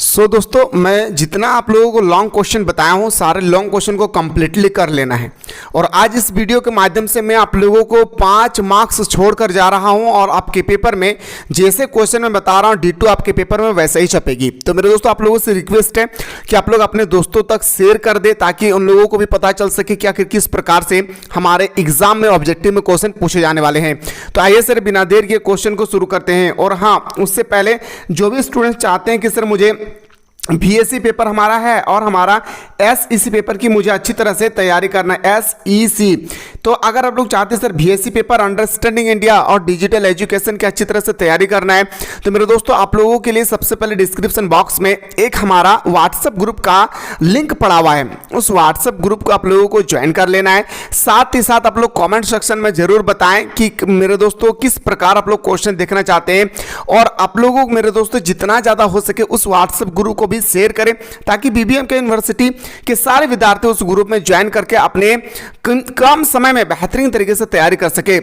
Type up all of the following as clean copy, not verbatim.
दोस्तों मैं जितना आप लोगों को लॉन्ग क्वेश्चन बताया हूँ सारे लॉन्ग क्वेश्चन को कंप्लीटली कर लेना है। और आज इस वीडियो के माध्यम से मैं आप लोगों को 5 मार्क्स छोड़कर जा रहा हूँ और आपके पेपर में जैसे क्वेश्चन मैं बता रहा हूँ डिटो आपके पेपर में वैसे ही छपेगी। तो मेरे दोस्तों आप लोगों से रिक्वेस्ट है कि आप लोग अपने दोस्तों तक शेयर कर दे ताकि उन लोगों को भी पता चल सके कि आखिर किस प्रकार से हमारे एग्जाम में ऑब्जेक्टिव में क्वेश्चन पूछे जाने वाले हैं। तो आइए सर बिना देर के क्वेश्चन को शुरू करते हैं। और हाँ, उससे पहले जो भी स्टूडेंट चाहते हैं कि सर मुझे बीएससी पेपर हमारा है और हमारा एसईसी पेपर की मुझे अच्छी तरह से तैयारी करना है, एसईसी। तो अगर आप लोग चाहते हैं sir BSc paper understanding India और डिजिटल एजुकेशन की अच्छी तरह से तैयारी करना है तो मेरे दोस्तों आप लोगों के लिए सबसे पहले डिस्क्रिप्शन बॉक्स में एक हमारा व्हाट्सएप ग्रुप का लिंक पड़ा हुआ है। उस व्हाट्सएप ग्रुप को आप लोगों को ज्वाइन कर लेना है। साथ ही साथ आप लोग कॉमेंट सेक्शन में जरूर बताएं कि मेरे दोस्तों किस प्रकार आप लोग क्वेश्चन देखना चाहते हैं। और आप लोगों को मेरे दोस्तों जितना ज़्यादा हो सके उस व्हाट्सएप ग्रुप को भी शेयर करें ताकि बीबीएम के यूनिवर्सिटी के सारे विद्यार्थी उस ग्रुप में ज्वाइन करके अपने कम समय में बेहतरीन तरीके से तैयारी कर सके।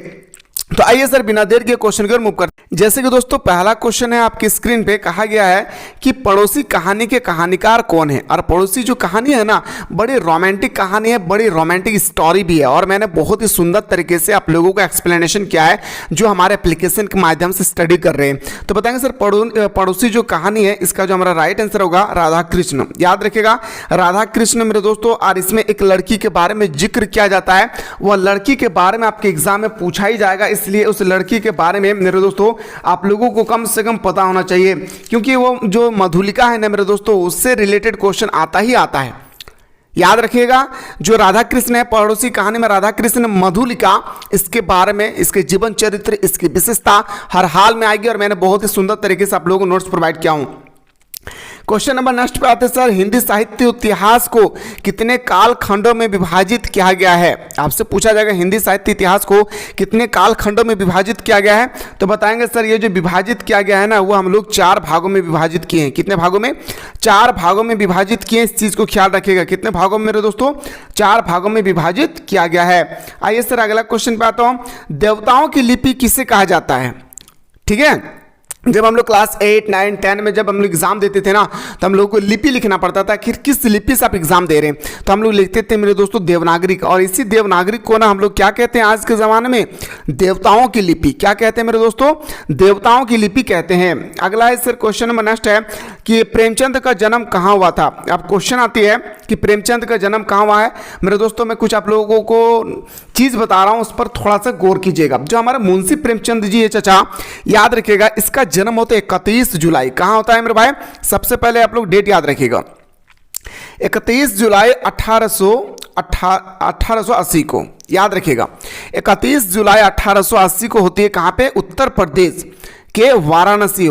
तो आइए सर बिना देर के क्वेश्चन की ओर मूव करते हैं। जैसे कि दोस्तों पहला क्वेश्चन है आपकी स्क्रीन पे, कहा गया है कि पड़ोसी कहानी के कहानीकार कौन है। और पड़ोसी जो कहानी है ना बड़ी रोमांटिक कहानी है, बड़ी रोमांटिक स्टोरी भी है और मैंने बहुत ही सुंदर तरीके से आप लोगों को एक्सप्लेनेशन किया है जो हमारे एप्लीकेशन के माध्यम से स्टडी कर रहे हैं। तो बताएंगे सर पड़ोसी जो कहानी है इसका जो हमारा राइट आंसर होगा राधा कृष्ण। याद रखिएगा राधा कृष्ण मेरे दोस्तों। और इसमें एक लड़की के बारे में जिक्र किया जाता है, वह लड़की के बारे में आपके एग्जाम में पूछा ही जाएगा, इसलिए उस लड़की के बारे में मेरे दोस्तों आप लोगों को कम से कम पता होना चाहिए क्योंकि वो जो मधुलिका है ना मेरे दोस्तों उससे रिलेटेड क्वेश्चन आता ही आता है। याद रखिएगा जो राधा कृष्ण है पड़ोसी कहानी में राधा कृष्ण मधुलिका, इसके बारे में इसके जीवन चरित्र इसकी विशेषता हर हाल में आएगी और मैंने बहुत ही सुंदर तरीके से आप लोगों को नोट्स प्रोवाइड किया हूं। क्वेश्चन नंबर नेक्स्ट पे आते हैं सर, हिंदी साहित्य इतिहास को कितने काल खंडों में विभाजित किया गया है। आपसे पूछा जाएगा हिंदी साहित्य इतिहास को कितने काल खंडों में विभाजित किया गया है तो बताएंगे सर ये जो विभाजित किया गया है ना वो हम लोग 4 भागों में विभाजित किए हैं। कितने भागों में? 4 भागों में विभाजित किए। इस चीज को ख्याल रखिएगा। कितने भागों में मेरे दोस्तों? 4 भागों में विभाजित किया गया है। आइए सर अगला क्वेश्चन पे आता हूँ, देवताओं की लिपि किसे कहा जाता है। ठीक है, जब हम लोग क्लास 8, 9, 10 में जब हम लोग एग्जाम देते थे ना तो हम लोग को लिपि लिखना पड़ता था कि किस लिपि से आप एग्जाम दे रहे हैं। तो हम लोग लिखते थे मेरे दोस्तों देवनागरी। और इसी देवनागरी को ना हम लोग क्या कहते हैं आज के ज़माने में? देवताओं की लिपि। क्या कहते हैं मेरे दोस्तों? देवताओं की लिपि कहते हैं। अगला है सर क्वेश्चन नंबर नेक्स्ट है कि प्रेमचंद का जन्म कहाँ हुआ था। अब क्वेश्चन आती है कि प्रेमचंद का जन्म कहाँ हुआ है। मेरे दोस्तों मैं कुछ आप लोगों को चीज़ बता रहा हूँ उस पर थोड़ा सा गौर कीजिएगा। जो हमारा मुंशी प्रेमचंद जी है चाचा, याद रखिएगा इसका जन्म होता है 31 जुलाई। कहाँ होता है मेरे भाई? सबसे पहले आप लोग डेट याद रखिएगा 31 जुलाई 1880 को। याद रखिएगा 31 जुलाई 1880 को होती है कहाँ पे? उत्तर प्रदेश के वाराणसी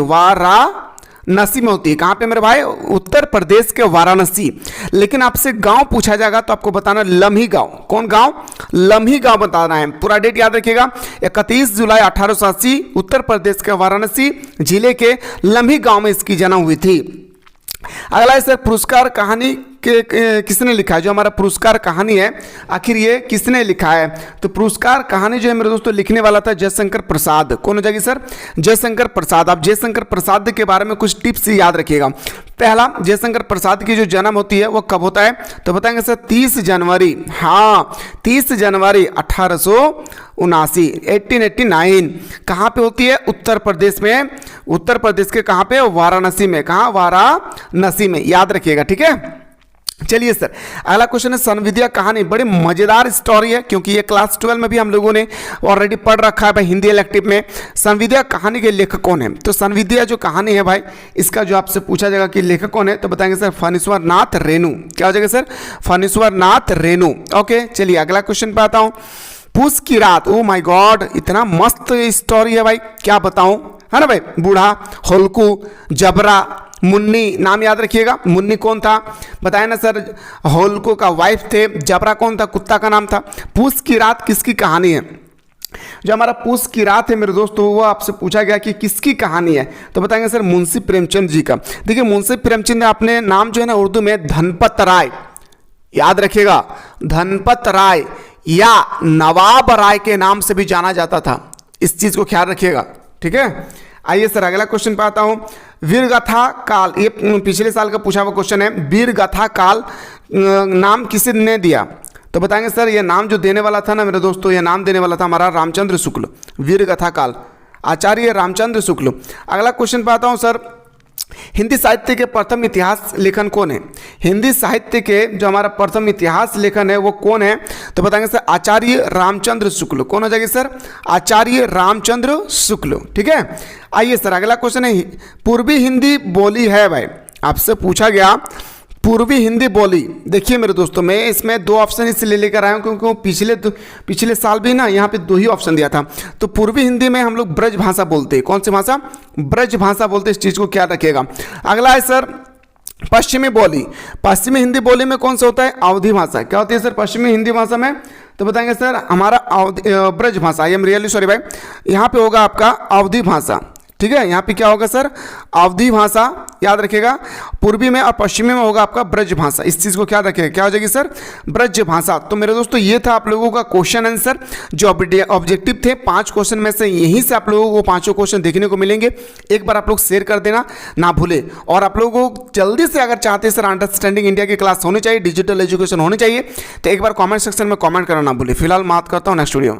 में होती है। कहाँ पे मेरे भाई? उत्तर प्रदेश के वाराणसी। लेकिन आपसे गांव पूछा जाएगा तो आपको बताना लम्ही गांव। कौन गांव? लम्ही गांव बताना है। पूरा डेट याद रखिएगा 31 जुलाई 1880 उत्तर प्रदेश के वाराणसी जिले के लम्ही गांव में इसकी जन्म हुई थी। अगला है सर पुरस्कार कहानी के किसने लिखा है। जो हमारा पुरस्कार कहानी है आखिर ये किसने लिखा है? तो पुरस्कार कहानी जो है मेरे दोस्तों लिखने वाला था जयशंकर प्रसाद। कौन हो जाएगी सर? जयशंकर प्रसाद। आप जयशंकर प्रसाद के बारे में कुछ टिप्स याद रखिएगा। पहला, जयशंकर प्रसाद की जो जन्म होती है वो कब होता है तो बताएंगे सर 30 जनवरी। हाँ 30 जनवरी 1889। कहाँ पे होती है? उत्तर प्रदेश में। उत्तर प्रदेश के कहाँ पे? वाराणसी में। कहाँ? वाराणसी में। याद रखिएगा। ठीक है, चलिए सर अगला क्वेश्चन है संविद्या कहानी। बड़ी मजेदार स्टोरी है क्योंकि ये क्लास 12 में भी हम लोगों ने ऑलरेडी पढ़ रखा है भाई हिंदी इलेक्टिव में। संविद्या कहानी के लेखक कौन है? तो संविद्या जो कहानी है भाई इसका जो आपसे पूछा जाएगा कि लेखक कौन है तो बताएंगे सर फणीश्वर नाथ रेणु। क्या हो जाएगा सर? फणीश्वर नाथ रेणु। ओके, चलिए अगला क्वेश्चन पे आता हूँ। पूस की रात। ओ माय गॉड, इतना मस्त स्टोरी है भाई, क्या बताऊं, है ना भाई। बूढ़ा, होलकू, जबरा, मुन्नी। नाम याद रखिएगा। मुन्नी कौन था बताया ना सर? होलको का वाइफ थे। जबरा कौन था? कुत्ता का नाम था। पूस की रात किसकी कहानी है? जो हमारा पूस की रात है मेरे दोस्तों वो आपसे पूछा गया कि किसकी कहानी है तो बताएंगे सर मुंशी प्रेमचंद जी का। देखिए मुंशी प्रेमचंद अपने नाम जो है ना उर्दू में धनपत राय। याद रखिएगा धनपत राय या नवाब राय के नाम से भी जाना जाता था। इस चीज को ख्याल रखिएगा। ठीक है, आइए सर अगला क्वेश्चन पे आता हूं। वीरगाथा काल, ये पिछले साल का पूछा हुआ क्वेश्चन है। वीरगाथा काल नाम किसने दिया? तो बताएंगे सर ये नाम जो देने वाला था ना मेरे दोस्तों, ये नाम देने वाला था हमारा रामचंद्र शुक्ल। वीरगाथा काल आचार्य रामचंद्र शुक्ल। अगला क्वेश्चन पे आता हूँ सर, हिंदी साहित्य के प्रथम इतिहास लेखन कौन है? हिंदी साहित्य के जो हमारा प्रथम इतिहास लेखन है वो कौन है? तो बताएंगे सर आचार्य रामचंद्र शुक्ल। कौन हो जाएगी सर? आचार्य रामचंद्र शुक्ल। ठीक है, आइए सर अगला क्वेश्चन है, पूर्वी हिंदी बोली है भाई, आपसे पूछा गया पूर्वी हिंदी बोली। देखिए मेरे दोस्तों, मैं इसमें दो ऑप्शन इसलिए लेकर आया हूँ क्योंकि पिछले साल भी ना यहाँ पे दो ही ऑप्शन दिया था। तो पूर्वी हिंदी में हम लोग ब्रज भाषा बोलते हैं। कौन सी भाषा? ब्रज भाषा बोलते हैं। इस चीज़ को क्या रखिएगा। अगला है सर पश्चिमी बोली। पश्चिमी हिंदी बोली में कौन सा होता है? अवधी भाषा। क्या होती है सर पश्चिमी हिंदी भाषा में? तो बताएंगे सर हमारा ब्रज भाषा। आई एम रियली सॉरी भाई, यहाँ पे होगा आपका अवधी भाषा। ठीक है, यहाँ पे क्या होगा सर? अवधी भाषा, याद रखिएगा। पूर्वी में और पश्चिमी में होगा आपका ब्रज भाषा। इस चीज़ को क्या रखिएगा, क्या हो जाएगी सर? ब्रज भाषा। तो मेरे दोस्तों ये था आप लोगों का क्वेश्चन आंसर जो ऑब्जेक्टिव थे। 5 क्वेश्चन में से यहीं से आप लोगों को 5 क्वेश्चन देखने को मिलेंगे। एक बार आप लोग शेयर कर देना ना भूले। और आप लोगों को जल्दी से अगर चाहते हैं सर अंडरस्टैंडिंग इंडिया की क्लास होनी चाहिए, डिजिटल एजुकेशन होनी चाहिए, तो एक बार कॉमेंट सेक्शन में कॉमेंट करना ना भूले। फिलहाल बात करता हूँ नेक्स्ट वीडियो में।